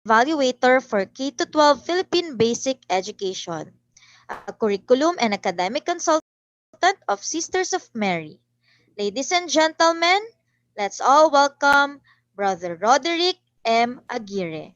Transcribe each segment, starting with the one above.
evaluator for K-12 Philippine Basic Education, a curriculum and academic consultant of Sisters of Mary. Ladies and gentlemen, let's all welcome Brother Roderick M. Aguirre.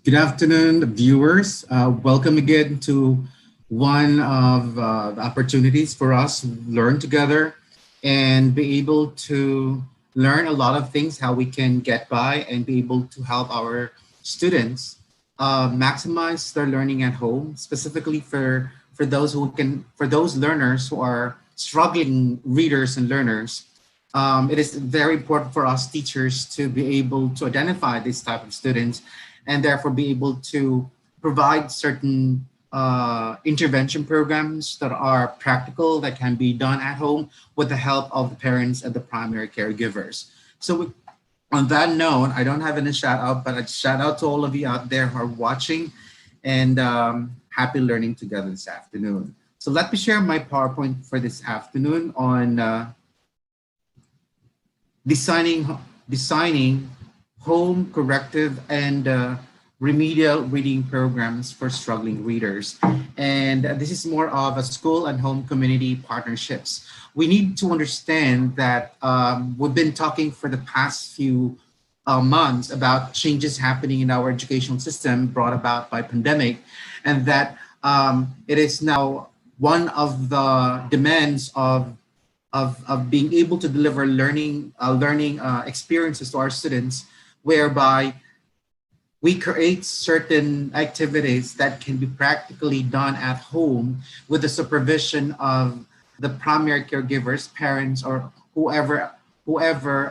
Good afternoon, viewers. Welcome again to one of the opportunities for us to learn together and be able to learn a lot of things, how we can get by and be able to help our students maximize their learning at home, specifically for for those learners who are struggling readers and learners. It is very important for us teachers to be able to identify this type of students and therefore be able to provide certain intervention programs that are practical, that can be done at home with the help of the parents and the primary caregivers. On that note, I don't have any shout out, but a shout out to all of you out there who are watching and happy learning together this afternoon. So let me share my PowerPoint for this afternoon on designing home corrective and remedial reading programs for struggling readers. And this is more of a school and home community partnerships. We need to understand that we've been talking for the past few months about changes happening in our educational system brought about by pandemic, and that it is now one of the demands of being able to deliver learning experiences to our students, whereby we create certain activities that can be practically done at home with the supervision of the primary caregivers, parents, or whoever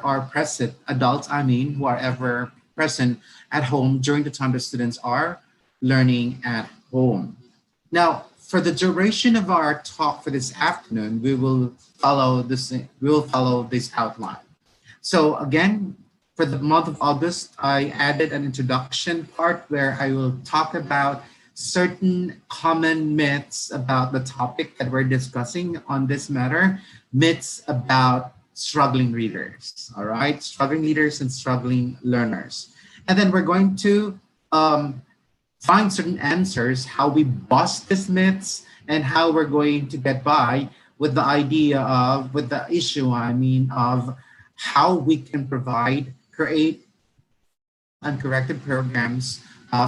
are present, adults, who are ever present at home during the time the students are learning at home. Now, for the duration of our talk for this afternoon, we will follow this outline. So again, for the month of August, I added an introduction part where I will talk about certain common myths about the topic that we're discussing on this matter, myths about struggling readers, all right? Struggling readers and struggling learners. And then we're going to find certain answers, how we bust these myths and how we're going to get by with the issue, of how we can create and corrected programs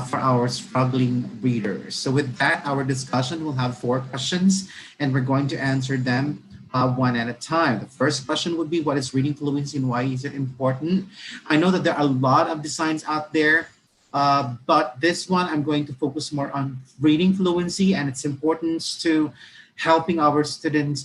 for our struggling readers. So with that, our discussion will have 4 questions and we're going to answer them one at a time. The first question would be, what is reading fluency and why is it important? I know that there are a lot of designs out there, but this one I'm going to focus more on reading fluency and its importance to helping our students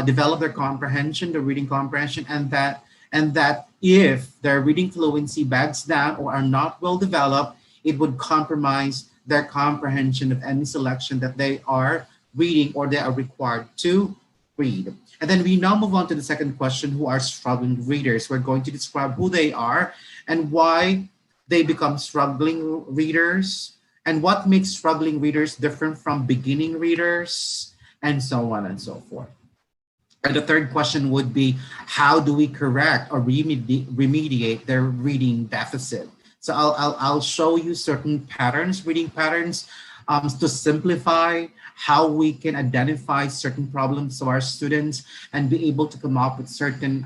develop their comprehension, their reading comprehension, and that if their reading fluency bags down or are not well developed, it would compromise their comprehension of any selection that they are reading or they are required to read. And then we now move on to the second question, who are struggling readers? We're going to describe who they are and why they become struggling readers and what makes struggling readers different from beginning readers, and so on and so forth. And the third question would be, how do we correct or remediate their reading deficit? So I'll show you certain patterns, reading patterns, to simplify how we can identify certain problems to our students and be able to come up with certain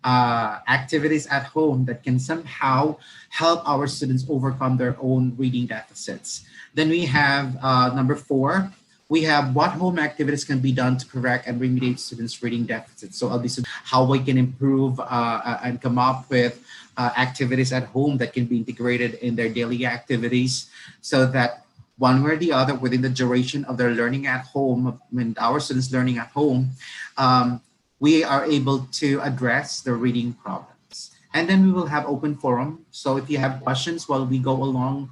activities at home that can somehow help our students overcome their own reading deficits. Then we have number 4. We have what home activities can be done to correct and remediate students' reading deficits. So obviously, how we can improve and come up with activities at home that can be integrated in their daily activities, so that one way or the other, within the duration of their learning at home, when our students learning at home, we are able to address the reading problems. And then we will have open forum. So if you have questions while we go along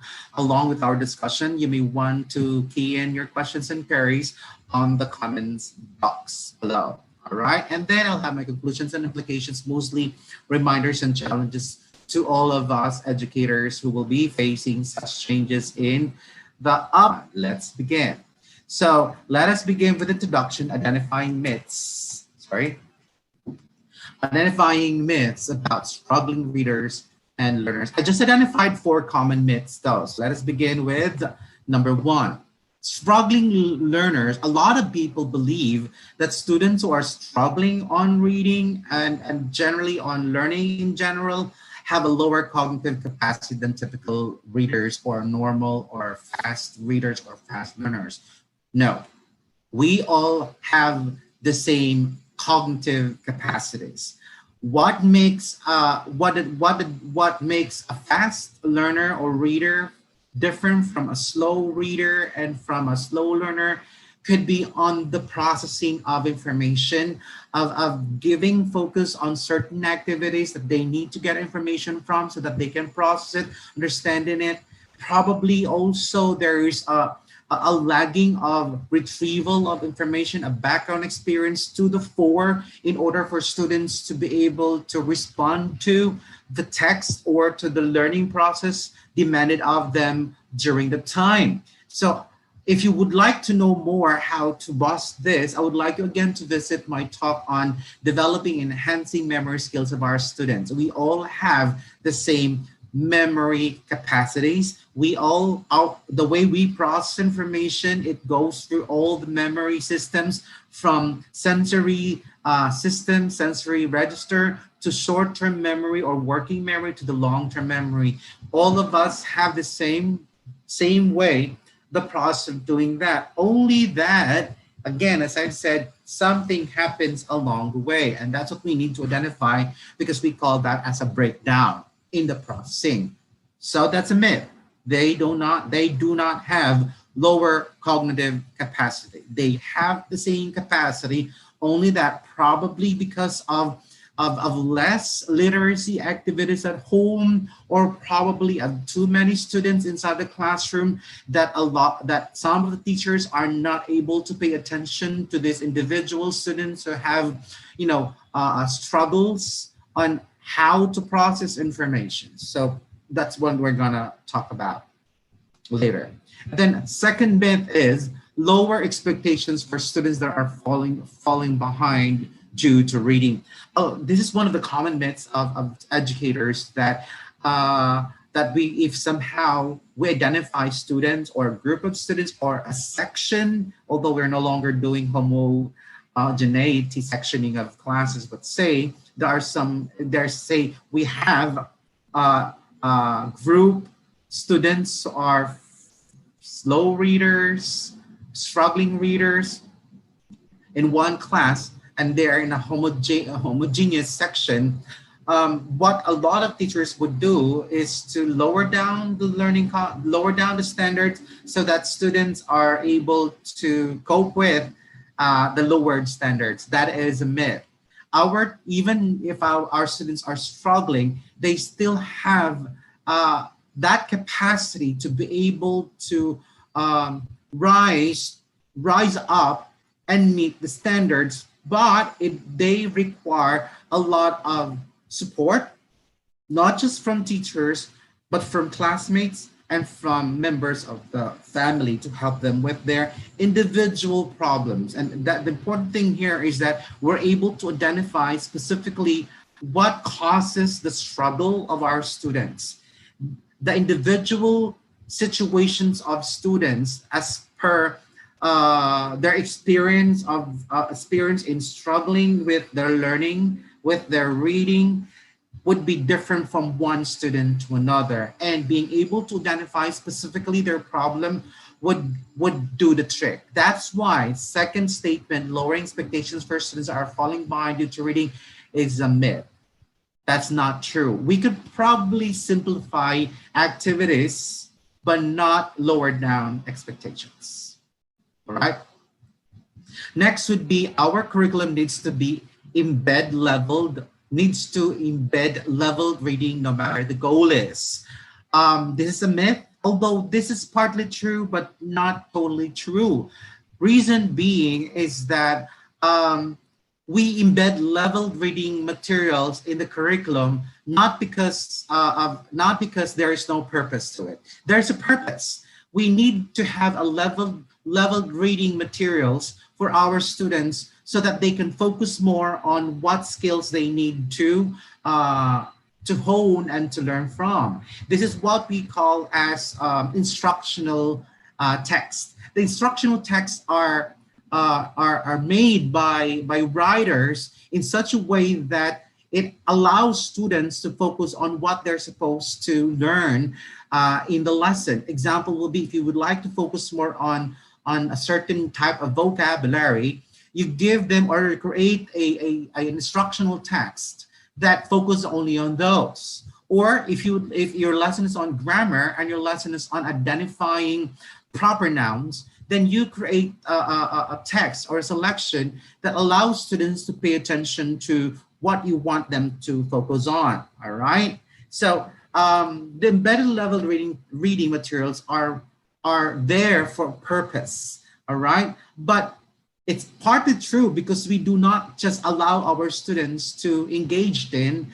with our discussion, you may want to key in your questions and queries on the comments box below. All right. And then I'll have my conclusions and implications, mostly reminders and challenges to all of us educators who will be facing such changes in the up. Let's begin. So let us begin with introduction, identifying myths. identifying myths about struggling readers and learners. I just identified 4 common myths though. So let us begin with number 1. Struggling learners. A lot of people believe that students who are struggling on reading and generally on learning in general have a lower cognitive capacity than typical readers or normal or fast readers or fast learners. No, we all have the same cognitive capacities. What makes a fast learner or reader different from a slow reader and from a slow learner could be on the processing of information, of giving focus on certain activities that they need to get information from so that they can process it, understanding it. Probably also there is a lagging of retrieval of information, a background experience to the fore in order for students to be able to respond to the text or to the learning process demanded of them during the time. So if you would like to know more how to bust this, I would like you again to visit my talk on developing and enhancing memory skills of our students. We all have the same memory capacities. The way we process information, it goes through all the memory systems from sensory system, sensory register, to short-term memory or working memory to the long-term memory. All of us have the same way, the process of doing that. Only that, again, as I've said, something happens along the way. And that's what we need to identify because we call that as a breakdown in the processing. So that's a myth. They do not have lower cognitive capacity. They have the same capacity, only that probably because of less literacy activities at home, or probably too many students inside the classroom, that some of the teachers are not able to pay attention to these individual students who have struggles on how to process information. So that's what we're gonna talk about later. And then second myth is lower expectations for students that are falling behind due to reading. Oh, this is one of the common myths of educators that if somehow we identify students or a group of students or a section, although we're no longer doing homogeneity sectioning of classes, but say we have group students who are slow readers, struggling readers in one class, and they're in a homogeneous section. What a lot of teachers would do is to lower down the standards so that students are able to cope with the lowered standards. That is a myth. Even if our students are struggling, they still have that capacity to be able to rise up and meet the standards, but they require a lot of support, not just from teachers, but from classmates and from members of the family to help them with their individual problems. And that the important thing here is that we're able to identify specifically what causes the struggle of our students. The individual situations of students as per their experience in struggling with their learning, with their reading, would be different from one student to another. And being able to identify specifically their problem would do the trick. That's why second statement, lowering expectations for students that are falling behind due to reading, is a myth. That's not true. We could probably simplify activities, but not lower down expectations. All right. Next would be our curriculum needs to embed leveled reading no matter the goal is. This is a myth, although this is partly true, but not totally true. Reason being is that we embed leveled reading materials in the curriculum, not because there is no purpose to it. There's a purpose. We need to have a leveled reading materials for our students so that they can focus more on what skills they need to hone and to learn from. This is what we call as instructional text. The instructional texts are made by writers in such a way that it allows students to focus on what they're supposed to learn in the lesson. Example will be if you would like to focus more on a certain type of vocabulary, you give them or create an instructional text that focus only on those. Or if your lesson is on grammar and your lesson is on identifying proper nouns, then you create a text or a selection that allows students to pay attention to what you want them to focus on. All right. So the embedded level reading materials are there for a purpose. All right. But it's partly true because we do not just allow our students to engage in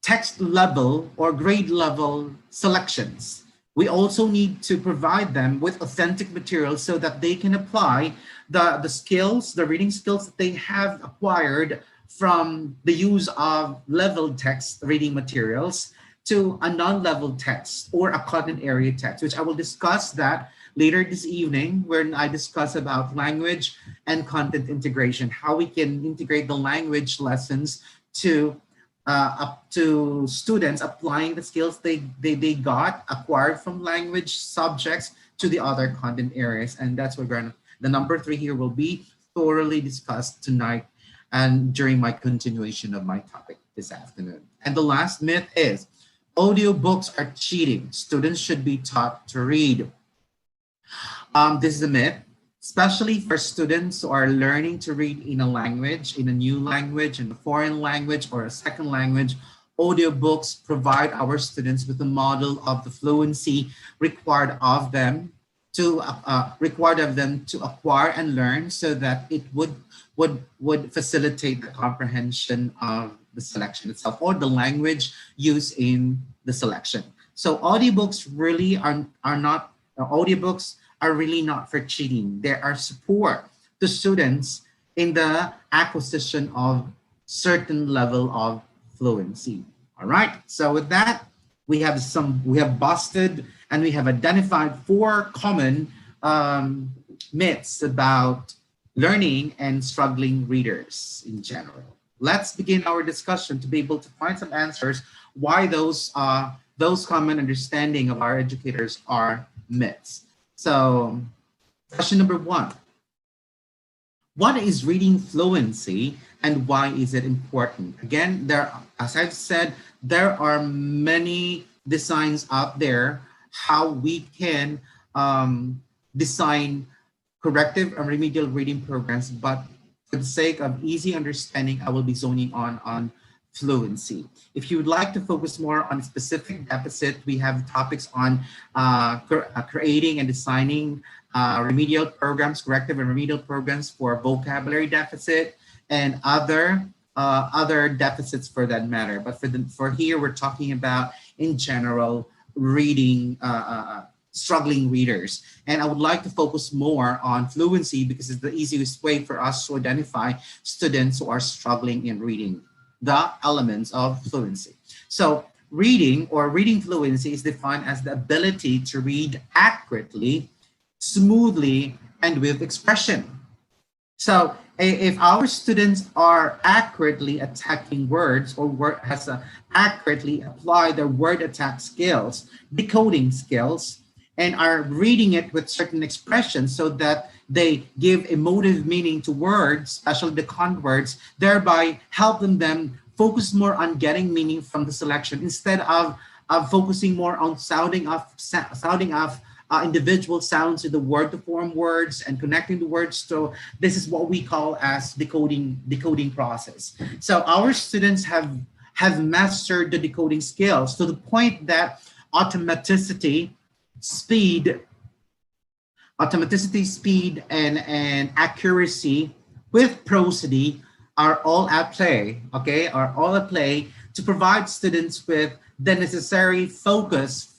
text level or grade level selections. We also need to provide them with authentic materials so that they can apply the skills, the reading skills that they have acquired from the use of level text reading materials to a non-level text or a content area text, which I will discuss that later this evening when I discuss about language and content integration, how we can integrate the language lessons to up to students applying the skills they got acquired from language subjects to the other content areas. And that's what the number 3 here will be thoroughly discussed tonight and during my continuation of my topic this afternoon. And the last myth is audiobooks are cheating. Students should be taught to read. This is a myth, especially for students who are learning to read in a language, in a new language, in a foreign language, or a second language. Audiobooks provide our students with a model of the fluency required of them to acquire and learn, so that it would facilitate the comprehension of the selection itself or the language used in the selection. So audiobooks really are really not for cheating. They are support to students in the acquisition of certain level of fluency. All right. So with that, we have busted and we have identified 4 common myths about learning and struggling readers in general. Let's begin our discussion to be able to find some answers why those common understanding of our educators are myths. So question number 1, what is reading fluency and why is it important? Again, as I've said, there are many designs out there how we can design corrective and remedial reading programs, but for the sake of easy understanding, I will be zoning on fluency. If you would like to focus more on a specific deficit, we have topics on creating and designing remedial programs, corrective and remedial programs for vocabulary deficit and other deficits for that matter. But for here, we're talking about in general reading, struggling readers. And I would like to focus more on fluency because it's the easiest way for us to identify students who are struggling in reading the elements of fluency. So reading or reading fluency is defined as the ability to read accurately, smoothly, and with expression. So if our students are accurately attacking words or accurately apply their word attack skills, decoding skills, and are reading it with certain expressions so that they give emotive meaning to words, especially the content words, thereby helping them focus more on getting meaning from the selection instead of focusing more on sounding off individual sounds to the word to form words and connecting the words. So this is what we call as decoding process. So our students have mastered the decoding skills to the point that automaticity, speed, and accuracy with prosody are all at play, to provide students with the necessary focus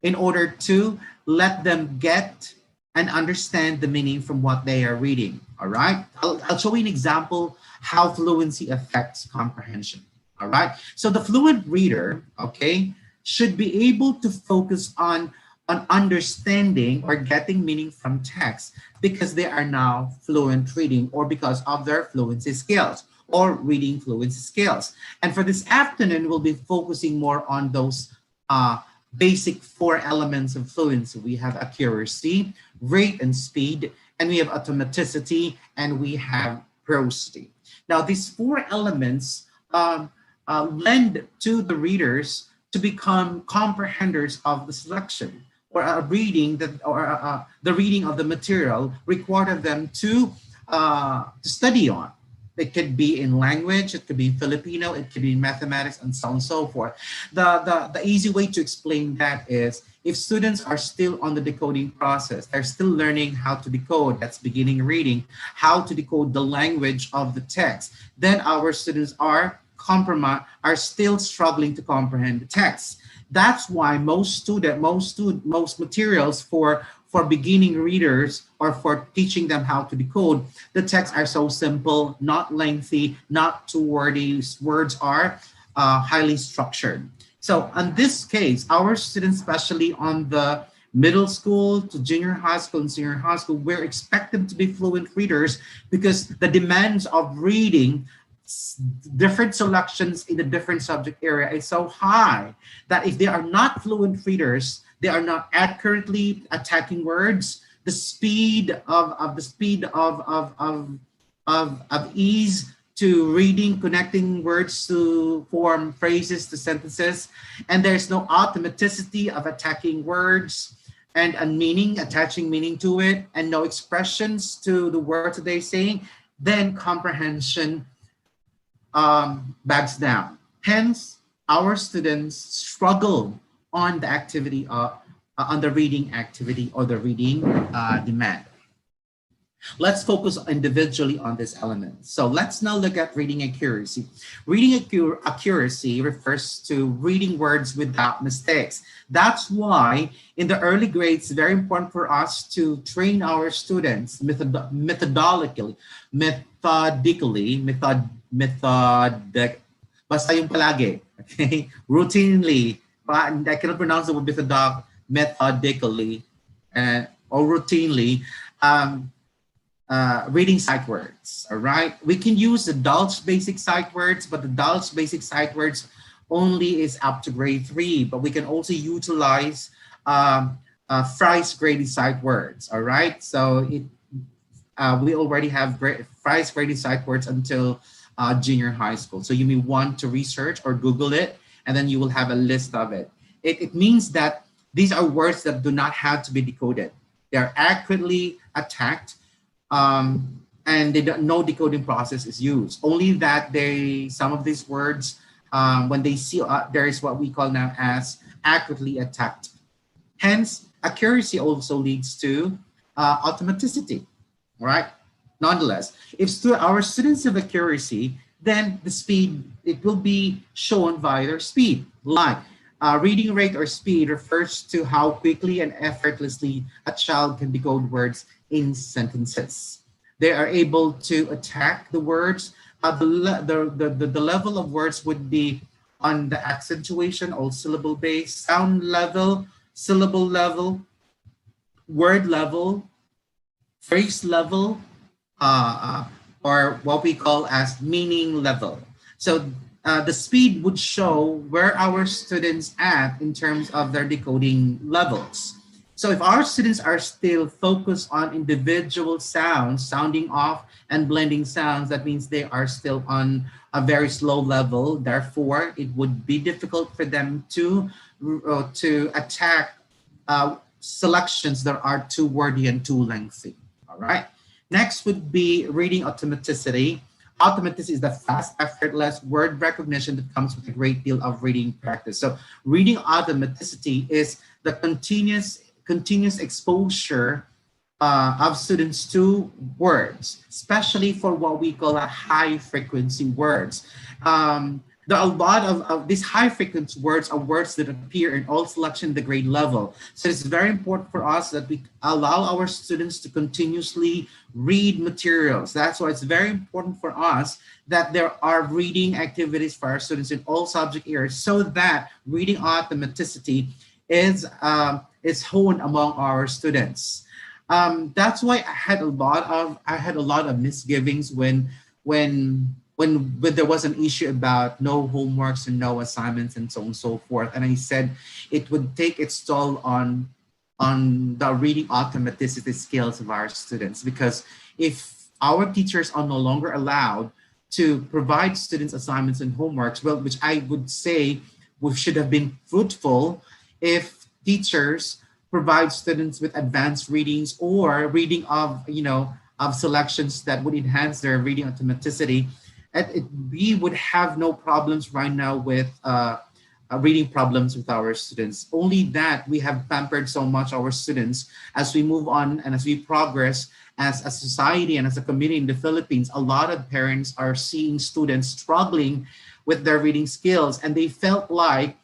in order to let them get and understand the meaning from what they are reading. All right. I'll show you an example how fluency affects comprehension. All right. So the fluent reader, okay, should be able to focus on understanding or getting meaning from text because they are now fluent reading or because of their fluency skills or reading fluency skills. And for this afternoon, we'll be focusing more on those basic four elements of fluency. We have accuracy, rate and speed, and we have automaticity, and we have prosody. Now, these four elements lend to the readers to become comprehenders of the selection or a reading that or the reading of the material required them to study on. It could be in language, it could be in Filipino, it could be in mathematics, and so on and so forth. The easy way to explain that is if students are still on the decoding process, they're still learning how to decode, that's beginning reading, how to decode the language of the text, then our students are still struggling to comprehend the text. That's why most materials for beginning readers or for teaching them how to decode, the texts are so simple, not lengthy, not too wordy. Words are highly structured. So in this case, our students, especially on the middle school to junior high school and senior high school, we're expected to be fluent readers because the demands of reading different selections in the different subject area is so high that if they are not fluent readers, they are not accurately attacking words. The speed of ease to reading, connecting words to form phrases to sentences, and there's no automaticity of attacking words and meaning, attaching meaning to it, and no expressions to the words that they're saying, then comprehension backs down. Hence, our students struggle on the activity on the reading activity or the reading demand. Let's focus individually on this element. So let's now look at reading accuracy. Reading accuracy refers to reading words without mistakes. That's why in the early grades, it's very important for us to train our students methodically, basta yung palagi, okay? Routinely, I cannot pronounce the word methodically or routinely, reading sight words, all right? We can use the Dulce basic sight words, but the Dulce basic sight words only is up to grade 3, but we can also utilize Fry's grading sight words, all right? So we already have Fry's grading sight words until junior high school. So you may want to research or Google it, and then you will have a list of it. It means that these are words that do not have to be decoded. They are accurately attacked, and no decoding process is used. Only that some of these words, when they see, there is what we call now as accurately attacked. Hence, accuracy also leads to automaticity, right? Nonetheless, if our students have accuracy, then the speed, it will be shown by their speed. Like reading rate or speed refers to how quickly and effortlessly a child can decode words in sentences. They are able to attack the words. The level of words would be on the accentuation or syllable base, sound level, syllable level, word level, phrase level, or what we call as meaning level. So the speed would show where our students at in terms of their decoding levels. So if our students are still focused on individual sounds, sounding off and blending sounds, that means they are still on a very slow level. Therefore, it would be difficult for them to attack selections that are too wordy and too lengthy. All right. Next would be reading automaticity. Automaticity is the fast, effortless word recognition that comes with a great deal of reading practice. So reading automaticity is the continuous exposure of students to words, especially for what we call a high frequency words. There are a lot of these high frequency words are words that appear in all selection the grade level. So it's very important for us that we allow our students to continuously read materials. That's why it's very important for us that there are reading activities for our students in all subject areas so that reading automaticity is honed among our students. That's why I had a lot of misgivings when there was an issue about no homeworks and no assignments and so on and so forth. And I said it would take its toll on the reading automaticity skills of our students, because if our teachers are no longer allowed to provide students assignments and homeworks, well, which I would say we should have been fruitful if teachers provide students with advanced readings or reading of selections that would enhance their reading automaticity. We would have no problems right now with reading problems with our students. Only that we have pampered so much our students as we move on and as we progress as a society and as a community in the Philippines. A lot of parents are seeing students struggling with their reading skills, and they felt like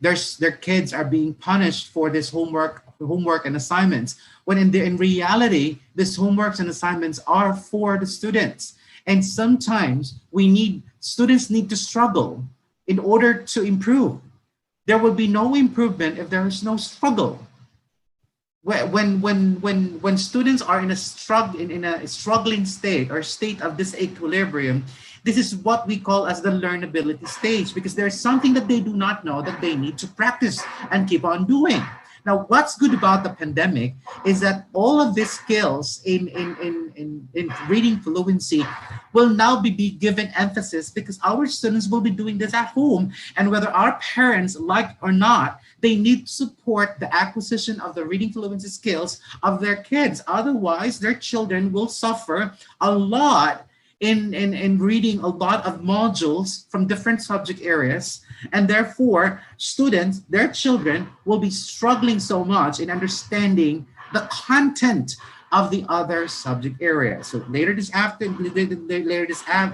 their kids are being punished for this homework and assignments, when in reality, these homeworks and assignments are for the students. And sometimes students need to struggle in order to improve. There will be no improvement if there is no struggle. When students are in a struggling state or state of disequilibrium, this is what we call as the learnability stage, because there's something that they do not know that they need to practice and keep on doing. Now, what's good about the pandemic is that all of these skills in reading fluency will now be given emphasis, because our students will be doing this at home. And whether our parents like or not, they need to support the acquisition of the reading fluency skills of their kids. Otherwise, their children will suffer a lot in reading a lot of modules from different subject areas, and therefore their children will be struggling so much in understanding the content of the other subject area. So later this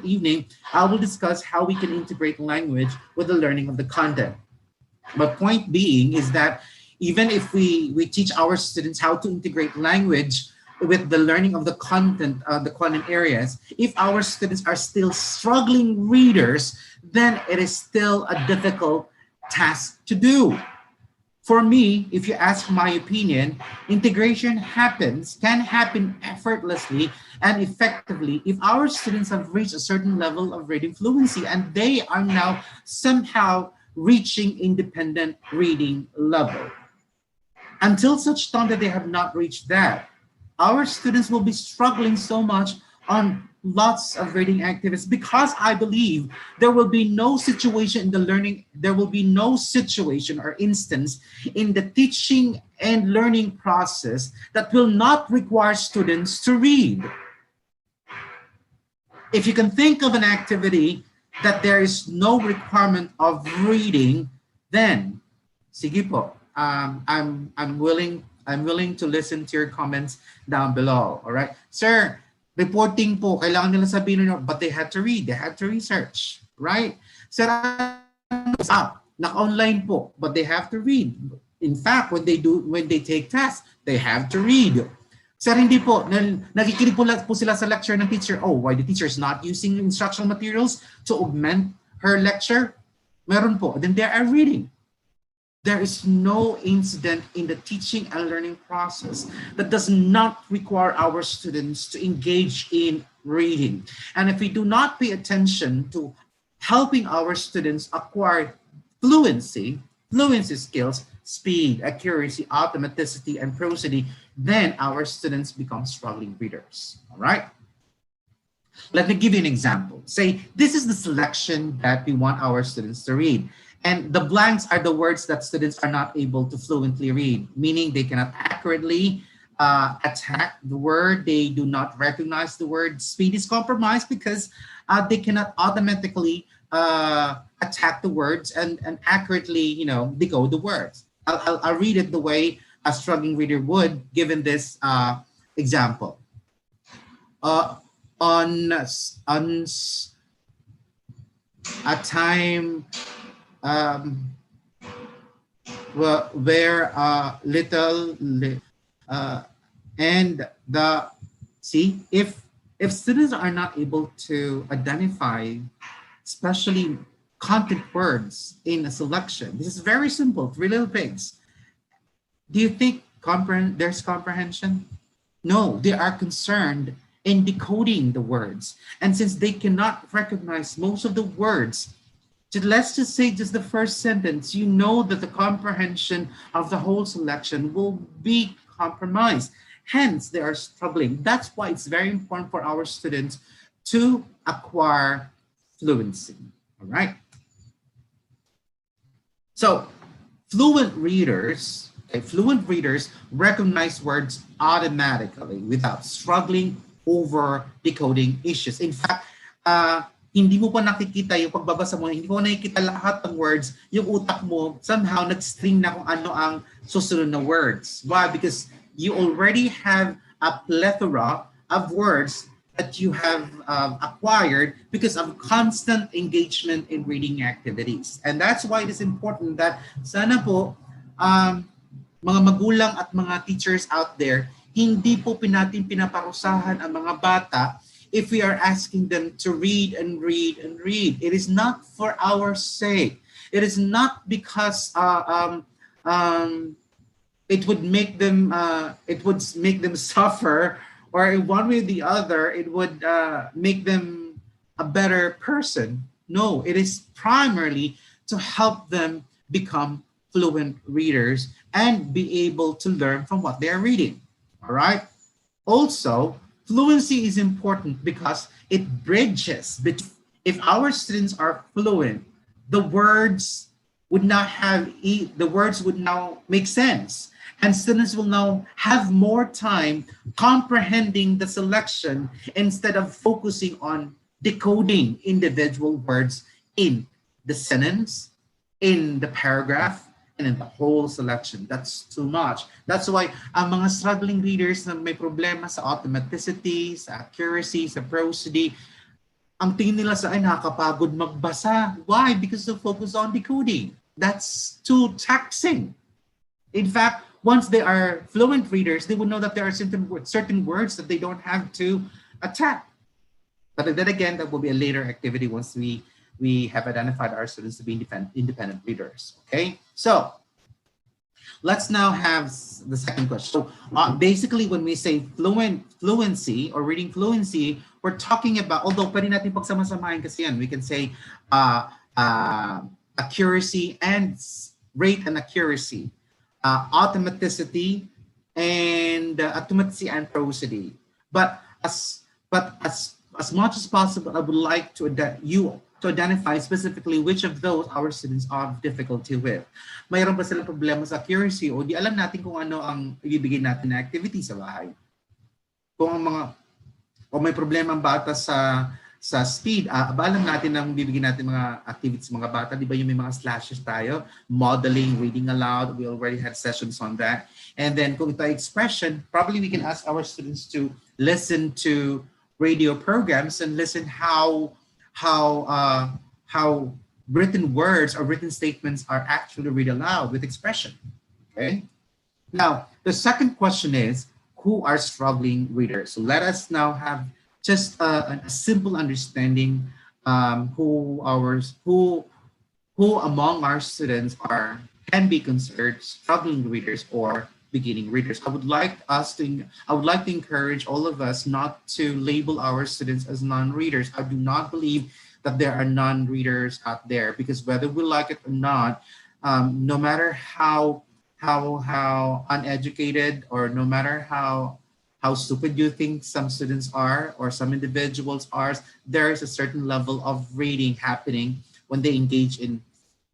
evening, I will discuss how we can integrate language with the learning of the content. But point being is that even if we teach our students how to integrate language with the learning of the content, the content areas, if our students are still struggling readers, then it is still a difficult task to do. For me, if you ask my opinion, integration can happen effortlessly and effectively if our students have reached a certain level of reading fluency and they are now somehow reaching independent reading level. Until such time that they have not reached that, our students will be struggling so much on lots of reading activities, because I believe there will be no situation in the learning, there will be no situation or instance in the teaching and learning process that will not require students to read. If you can think of an activity that there is no requirement of reading, then sige po, I'm willing to listen to your comments down below. All right, sir. Reporting po, kailangan nila sabihin nyo, but they had to read, they had to research, right? Sir, naka-online po, but they have to read. In fact, when they take tests, they have to read. Sir, hindi po, nakikinig po sila sa lecture ng teacher. Oh, why the teacher is not using instructional materials to augment her lecture? Meron po, then they are reading. There is no incident in the teaching and learning process that does not require our students to engage in reading. And if we do not pay attention to helping our students acquire fluency skills, speed, accuracy, automaticity, and prosody, then our students become struggling readers. All right? Let me give you an example. Say, this is the selection that we want our students to read. And the blanks are the words that students are not able to fluently read, meaning they cannot accurately attack the word. They do not recognize the word. Speed is compromised because they cannot automatically attack the words and accurately, decode the words. I'll read it the way a struggling reader would, given this example. a time um, where uh, and the see if students are not able to identify especially content words in a selection, this is very simple, three little pigs. Do you think there's comprehension? No, they are concerned in decoding the words. And since they cannot recognize most of the words, let's just say just the first sentence, you know that the comprehension of the whole selection will be compromised. Hence, they are struggling. That's why it's very important for our students to acquire fluency. All right. So fluent readers recognize words automatically without struggling over decoding issues. In fact, hindi mo pa nakikita yung pagbabasa mo, hindi mo nakikita lahat ng words, yung utak mo somehow nag-string na kung ano ang susunod na words. Why? Because you already have a plethora of words that you have acquired because of constant engagement in reading activities. And that's why it is important that sana po mga magulang at mga teachers out there, hindi po natin pinaparusahan ang mga bata if we are asking them to read and read and read. It is not for our sake. It is not because it would make them suffer, or in one way or the other, it would make them a better person. No, it is primarily to help them become fluent readers and be able to learn from what they're reading. All right. Also, fluency is important because it bridges between, if our students are fluent, the words would now make sense. And students will now have more time comprehending the selection instead of focusing on decoding individual words in the sentence, in the paragraph, and in the whole selection. That's too much. That's why ang mga struggling readers na may problema sa automaticity, sa accuracy, sa prosody, ang tingin nila sa ay nakakapagod magbasa. Why? Because they focus on decoding. That's too taxing. In fact, once they are fluent readers, they will know that there are certain words that they don't have to attack. But then again, that will be a later activity once we have identified our students to be independent readers. Okay, so let's now have the second question. So basically, when we say fluency or reading fluency, we're talking about, although pwede natin pagsama-samahin kasi yan, we can say accuracy and rate and accuracy, automaticity and automaticity and prosody. But as much as possible, I would like to identify specifically which of those our students have difficulty with. Mayroon ba silang problema sa accuracy o di alam natin kung ano ang ibibigay natin na activity sa bahay. Kung may problema ang bata sa speed, alam natin ang bibigyan natin mga activities sa mga bata. Di ba yung may mga slashes tayo? Modeling, reading aloud. We already had sessions on that. And then kung ito expression, probably we can ask our students to listen to radio programs and listen how written words or written statements are actually read aloud with expression. Okay. Now, the second question is, who are struggling readers? So let us now have just a simple understanding who among our students can be considered struggling readers or beginning readers. I would like to encourage all of us not to label our students as non-readers. I do not believe that there are non-readers out there, because whether we like it or not, no matter how uneducated or no matter how stupid you think some students are or some individuals are, there is a certain level of reading happening when they engage in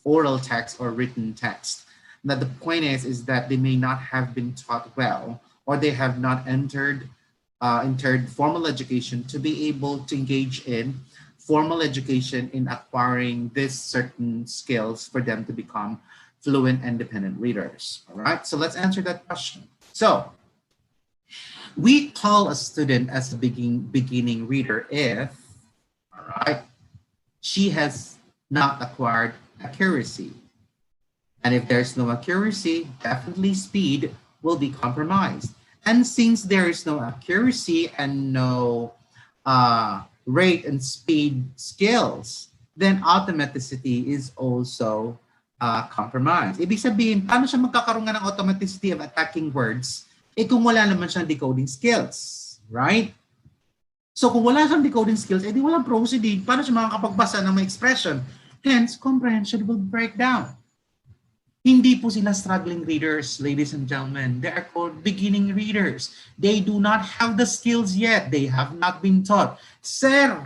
oral text or written text. Now, the point is that they may not have been taught well, or they have not entered formal education to be able to engage in formal education in acquiring these certain skills for them to become fluent, independent readers. All right, so let's answer that question. So we call a student as a beginning reader if, all right, she has not acquired accuracy. And if there's no accuracy, definitely speed will be compromised. And since there is no accuracy and no rate and speed skills, then automaticity is also compromised. Ibig sabihin, paano siya magkakaroon ng automaticity of attacking words kung wala naman siyang decoding skills, right? So kung wala siyang decoding skills, edi walang proceeding. Paano siya makakapagbasa ng mga expression? Hence, comprehension will break down. Hindi po sila struggling readers, ladies and gentlemen. They are called beginning readers. They do not have the skills yet. They have not been taught. Sir,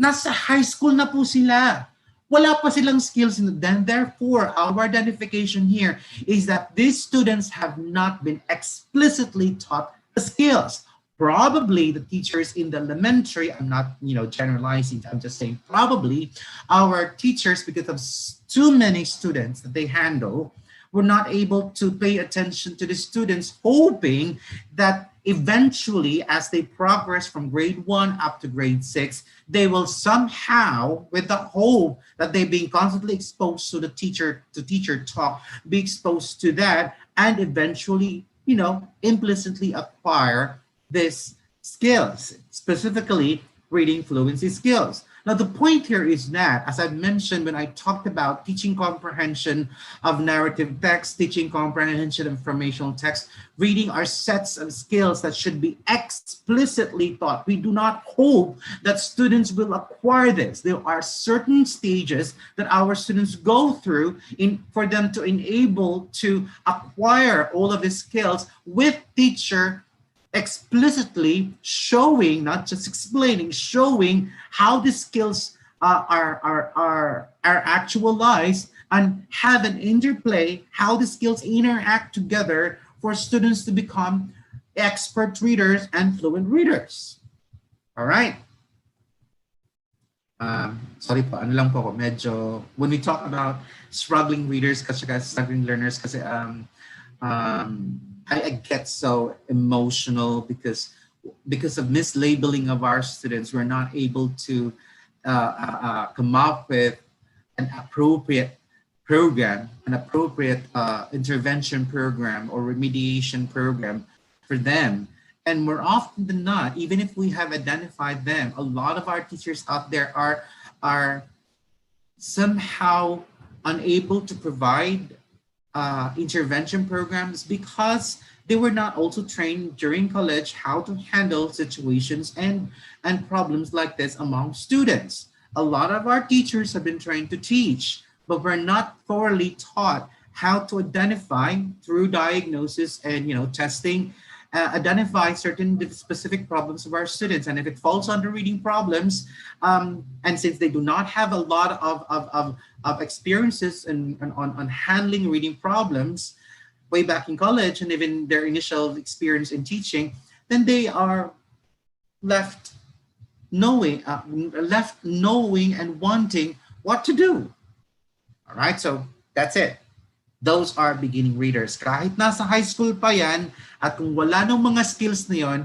nasa high school na po sila. Wala pa silang skills. Then therefore, our identification here is that these students have not been explicitly taught the skills. Probably the teachers in the elementary, I'm not generalizing, I'm just saying probably our teachers, because of too many students that they handle, were not able to pay attention to the students, hoping that eventually as they progress from grade 1 up to grade 6, they will somehow, with the hope that they're being constantly exposed to the teacher talk, be exposed to that and eventually, implicitly acquire these skills, specifically reading fluency skills. Now, the point here is that, as I mentioned when I talked about teaching comprehension of narrative text, teaching comprehension of informational text, reading are sets of skills that should be explicitly taught. We do not hope that students will acquire this. There are certain stages that our students go through for them to enable to acquire all of these skills with teacher explicitly showing, not just explaining, showing how the skills are actualized and have an interplay, how the skills interact together for students to become expert readers and fluent readers. All right. Sorry po, ano lang po ako, medyo, when we talk about struggling readers, kasi struggling learners, kasi I get so emotional because of mislabeling of our students. We're not able to come up with an appropriate program, an appropriate intervention program or remediation program for them. And more often than not, even if we have identified them, a lot of our teachers out there are somehow unable to provide intervention programs because they were not also trained during college how to handle situations and problems like this among students. A lot of our teachers have been trained to teach, but we're not thoroughly taught how to identify through diagnosis and testing, identify certain specific problems of our students. And if it falls under reading problems, and since they do not have a lot of experiences on handling reading problems way back in college and even their initial experience in teaching, then they are left knowing and wanting what to do. All right, so that's it. Those are beginning readers. Kahit nasa high school pa yan, at kung wala nung mga skills na yon,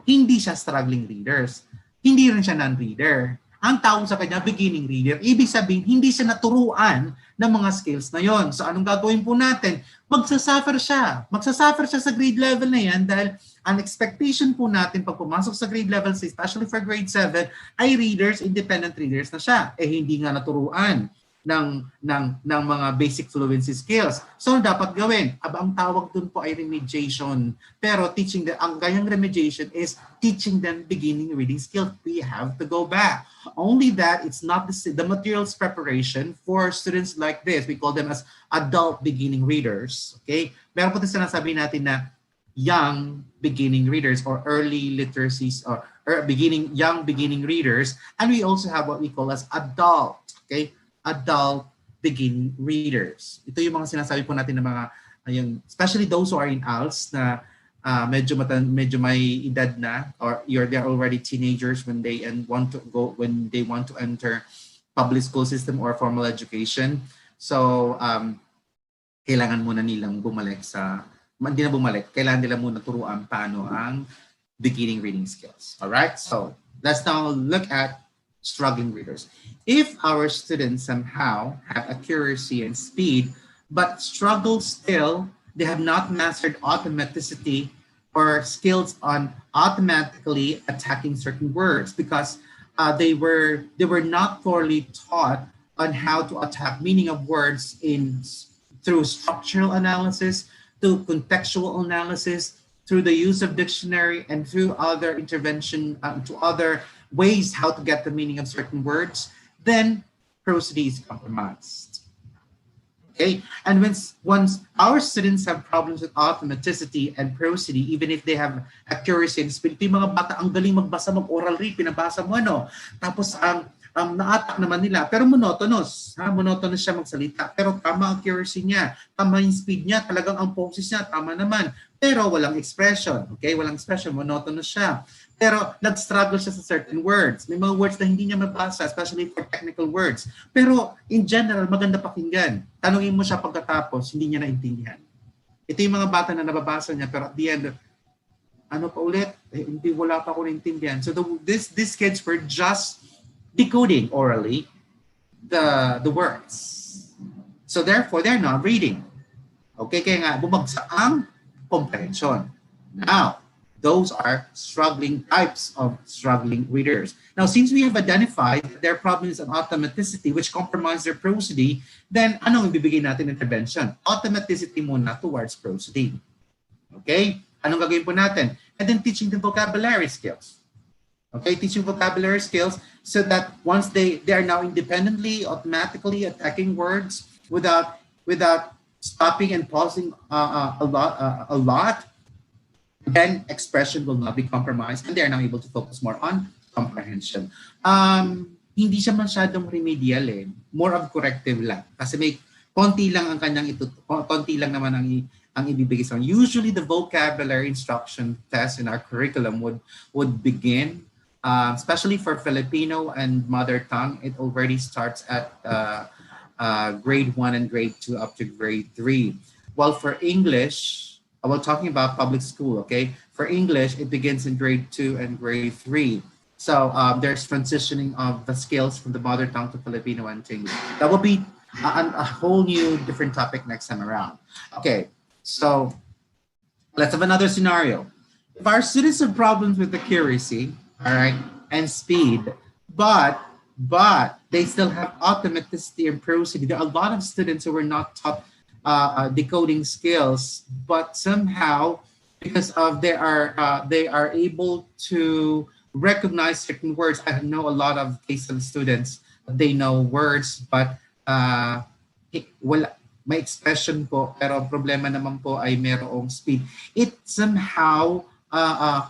hindi siya struggling readers. Hindi rin siya non-reader. Ang tawag sa kanya, beginning reader. Ibig sabihin, hindi siya naturuan ng mga skills na yon. So anong gagawin po natin? Magsasuffer siya. Magsasuffer siya sa grade level na yan dahil ang expectation po natin pag pumasok sa grade level 6, especially for grade 7, ay readers, independent readers na siya. Hindi nga naturuan ng mga basic fluency skills. So, dapat gawin? Ang tawag dun po ay remediation. Pero ang ganyang remediation is teaching them beginning reading skills. We have to go back. Only that, it's not the materials preparation for students like this. We call them as adult beginning readers. Okay? Meron po ito sinasabi natin na young beginning readers or early literacies or young beginning readers. And we also have what we call as adult. Okay? Adult beginning readers. Ito yung mga sinasabi po natin ng mga, especially those who are in ALS na medyo may edad na, or they're already teenagers when they want to enter public school system or formal education. So kailangan muna nilang kailangan nila muna turuan paano ang beginning reading skills. All right? So let's now look at struggling readers. If our students somehow have accuracy and speed, but struggle still, they have not mastered automaticity or skills on automatically attacking certain words because they were not thoroughly taught on how to attack meaning of words in through structural analysis, through contextual analysis, through the use of dictionary, and through other intervention to other ways how to get the meaning of certain words, then prosody is compromised. Okay, and once our students have problems with automaticity and prosody, even if they have accuracy and speed, yung mga bata ang galing magbasa, mag-oral read, pinabasa mo ano, tapos na-attack naman nila, pero monotonous, monotonous siya magsalita, pero tama ang accuracy niya, tama yung speed niya, talagang ang poses niya, tama naman, pero walang expression, okay, walang expression, monotonous siya. Pero nag-struggle siya sa certain words. May mga words na hindi niya mabasa, especially for technical words. Pero in general, maganda pakinggan. Tanungin mo siya pagkatapos, hindi niya naintindihan. Ito yung mga bata na nababasa niya, pero at the end, ano pa ulit? Hindi, wala pa ako naintindihan. So these kids were just decoding orally the words. So therefore, they're not reading. Okay, kaya nga, bumagsak ang comprehension. Now, those are struggling types of struggling readers. Now, since we have identified that their problems of automaticity which compromise their prosody, then anong ibibigay natin intervention? Automaticity muna towards prosody. Okay? Anong gagawin po natin? And then teaching the vocabulary skills. Okay? Teaching vocabulary skills so that once they are now independently, automatically attacking words without stopping and pausing a lot, then expression will not be compromised and they are now able to focus more on comprehension. Hindi siya masyadong remedial eh. More of corrective lang. Kasi may konti lang ang kanyang konti lang naman ang ibibigay sa kanya. Usually the vocabulary instruction test in our curriculum would begin, especially for Filipino and mother tongue, it already starts at grade 1 and grade 2 up to grade 3. While for English, we're talking about public school, okay? For English, it begins in grade 2 and grade 3. So there's transitioning of the skills from the mother tongue to Filipino and to English. That will be a whole new different topic next time around. Okay, so let's have another scenario. If our students have problems with accuracy, all right, and speed, but they still have automaticity and prosody. There are a lot of students who were not taught decoding skills, but somehow because of they are able to recognize certain words. I know a lot of CASL students, they know words, but wala, may expression po, pero problema naman po ay merong speed. It somehow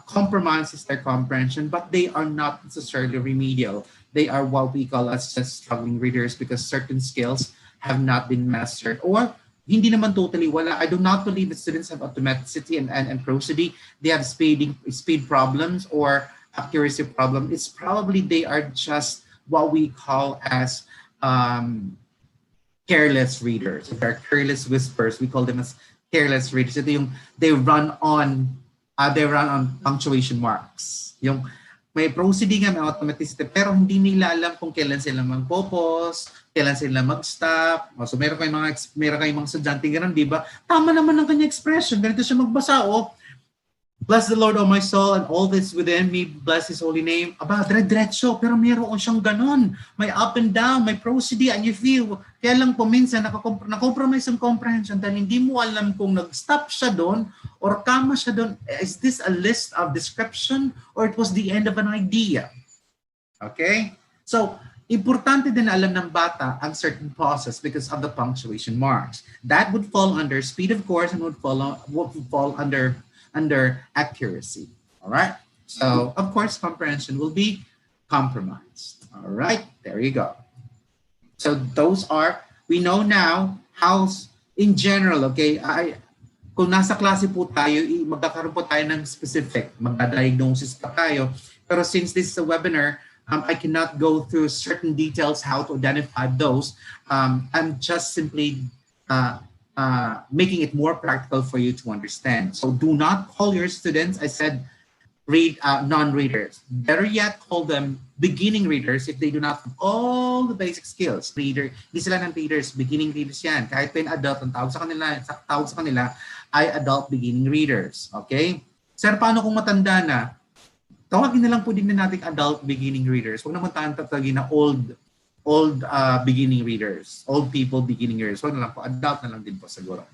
compromises their comprehension, but they are not necessarily remedial. They are what we call as just struggling readers because certain skills have not been mastered, or hindi naman totally wala. I do not believe that students have automaticity and prosody. They have speed problems or accuracy problem. It's probably they are just what we call as careless readers. They're careless whispers. We call them as careless readers. Ito yung they run on punctuation marks. Yung may prosody nga, may automaticity, pero hindi nila alam kung kailan sila magpo-pause, kailan sila mag-stop. So meron kayong mga estudyante ganun, di ba? Tama naman ang kanya expression. Ganito siya magbasa, bless the Lord, O my soul, and all this within me, bless His holy name. Aba, dire-diretso, pero meron siyang ganun. May up and down, may prosody, and you feel, kaya lang po minsan na-compromise ang comprehension dahil hindi mo alam kung nag-stop siya doon or kama siya doon. Is this a list of description or it was the end of an idea? Okay? So, importante din alam ng bata ang certain pauses because of the punctuation marks. That would fall under speed, of course, and would fall under accuracy. All right? So, of course, comprehension will be compromised. All right? There you go. So, those are, we know now how, in general, okay, kung nasa klase po tayo, magkakaroon po tayo ng specific, magda-diagnosis pa tayo. Pero since this is a webinar, I cannot go through certain details how to identify those. I'm just simply making it more practical for you to understand. So do not call your students. I said non-readers. Better yet, call them beginning readers if they do not have all the basic skills. Hindi sila non-readers, beginning readers yan. Kahit pa yung adult, ang tawag sa kanila ay adult beginning readers. Okay? Sir, paano kung matanda na? Tawagin na lang po din na natin adult beginning readers. Huwag naman tayong tatawagin na old beginning readers. Old people beginning readers. Huwag na lang po. Adult na lang din po siguro.